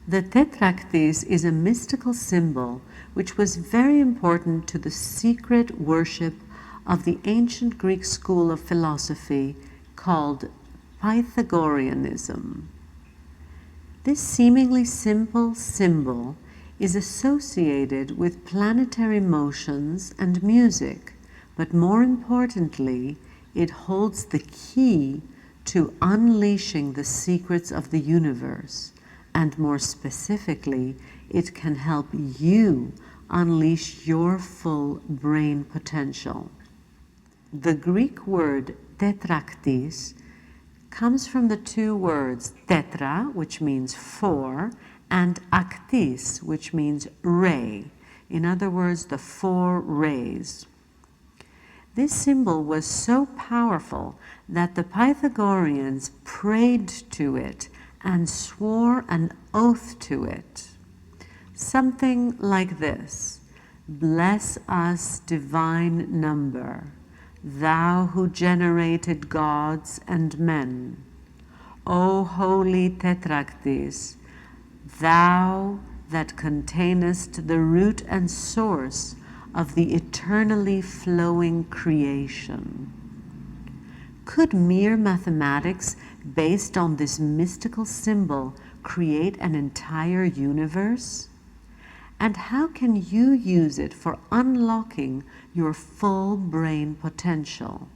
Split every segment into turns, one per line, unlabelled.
The Tetraktys is a mystical symbol which was very important to the secret worship of the ancient Greek school of philosophy called Pythagoreanism. This seemingly simple symbol is associated with planetary motions and music, but more importantly, it holds the key to unleashing the secrets of the universe, and more specifically, it can help you unleash your full brain potential. The Greek word Tetraktys comes from the two words tetra, which means four, and aktis, which means ray. In other words, the four rays. This symbol was so powerful that the Pythagoreans prayed to it and swore an oath to it. Something like this: "Bless us, divine number, thou who generated gods and men. O holy Tetraktys, thou that containest the root and source of the eternally flowing creation." Could mere mathematics based on this mystical symbol create an entire universe? And how can you use it for unlocking your full brain potential?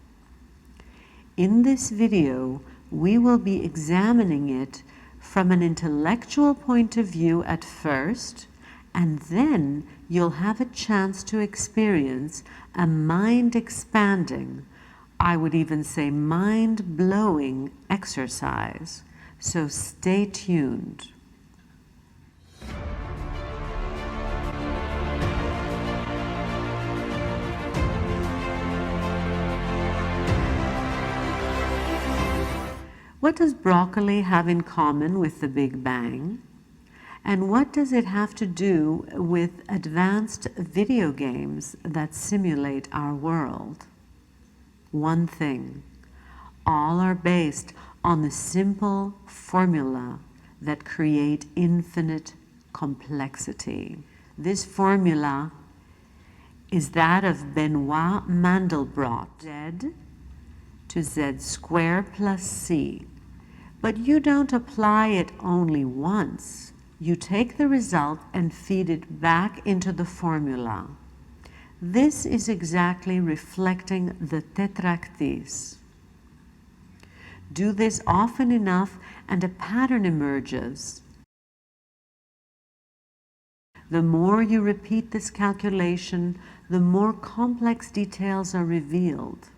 In this video, we will be examining it from an intellectual point of view at first, and then you'll have a chance to experience a mind-expanding, I would even say mind-blowing exercise. So stay tuned. What does broccoli have in common with the Big Bang? And what does it have to do with advanced video games that simulate our world? One thing: all are based on the simple formula that create infinite complexity. This formula is that of Benoit Mandelbrot, Z to Z squared plus C. But you don't apply it only once. You take the result and feed it back into the formula. This is exactly reflecting the Tetraktys. Do this often enough and a pattern emerges. The more you repeat this calculation, the more complex details are revealed.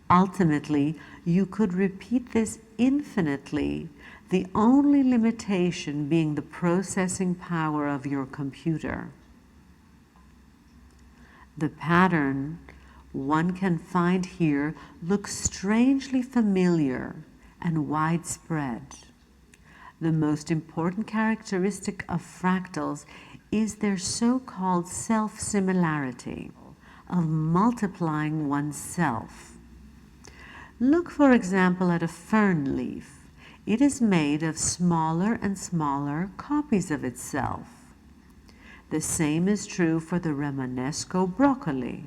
Ultimately, you could repeat this infinitely, the only limitation being the processing power of your computer. The pattern one can find here looks strangely familiar and widespread. The most important characteristic of fractals is their so-called self-similarity, of multiplying oneself. Look, for example, at a fern leaf. It is made of smaller and smaller copies of itself. The same is true for the Romanesco broccoli.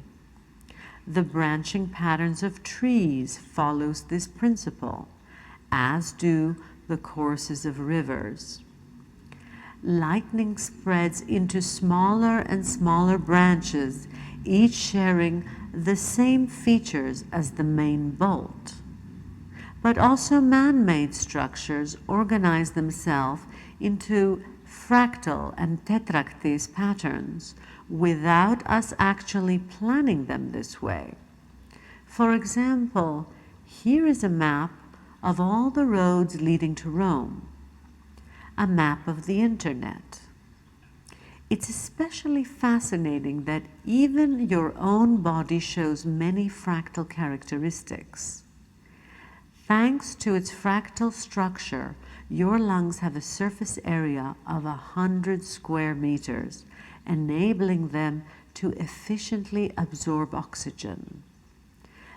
The branching patterns of trees follows this principle, as do the courses of rivers. Lightning spreads into smaller and smaller branches, each sharing the same features as the main bolt. But also man-made structures organize themselves into fractal and Tetraktys patterns without us actually planning them this way. For example, here is a map of all the roads leading to Rome, a map of the internet. It's especially fascinating that even your own body shows many fractal characteristics. Thanks to its fractal structure, your lungs have a surface area of 100 square meters, enabling them to efficiently absorb oxygen.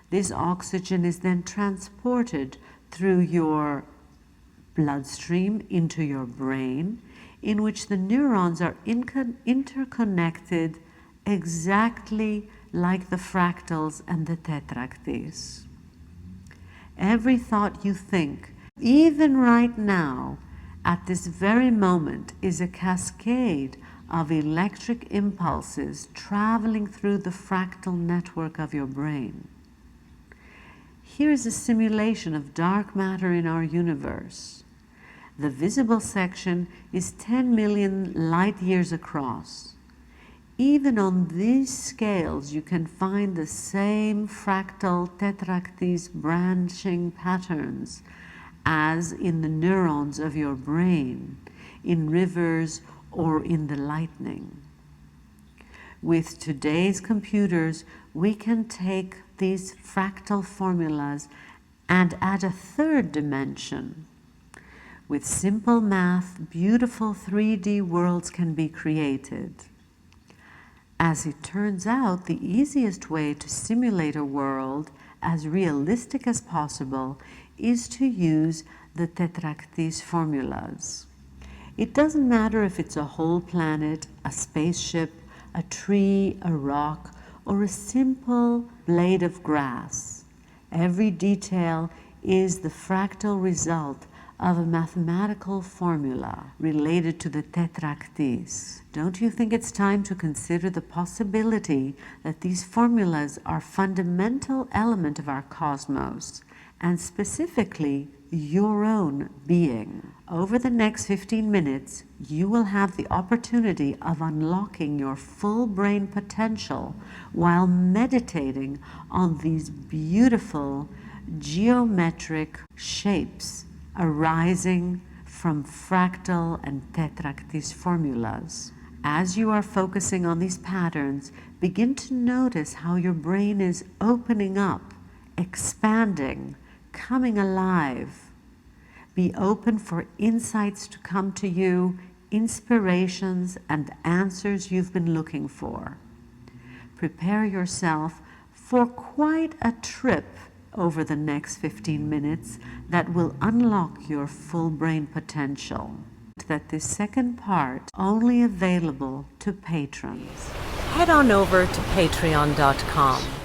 This oxygen is then transported through your bloodstream into your brain, in which the neurons are interconnected exactly like the fractals and the Tetraktys. Every thought you think, even right now, at this very moment, is a cascade of electric impulses traveling through the fractal network of your brain. Here is a simulation of dark matter in our universe. The visible section is 10 million light years across. Even on these scales, you can find the same fractal Tetraktys branching patterns as in the neurons of your brain, in rivers, or in the lightning. With today's computers, we can take these fractal formulas and add a third dimension. With simple math, beautiful 3D worlds can be created. As it turns out, the easiest way to simulate a world as realistic as possible is to use the Tetraktys formulas. It doesn't matter if it's a whole planet, a spaceship, a tree, a rock, or a simple blade of grass. Every detail is the fractal result of a mathematical formula related to the Tetraktys. Don't you think it's time to consider the possibility that these formulas are a fundamental element of our cosmos, and specifically your own being? Over the next 15 minutes, you will have the opportunity of unlocking your full brain potential while meditating on these beautiful geometric shapes arising from fractal and Tetraktys formulas. As you are focusing on these patterns, begin to notice how your brain is opening up, expanding, coming alive. Be open for insights to come to you, inspirations and answers you've been looking for. Prepare yourself for quite a trip over the next 15 minutes that will unlock your full brain potential. That this second part only available to patrons.
Head on over to patreon.com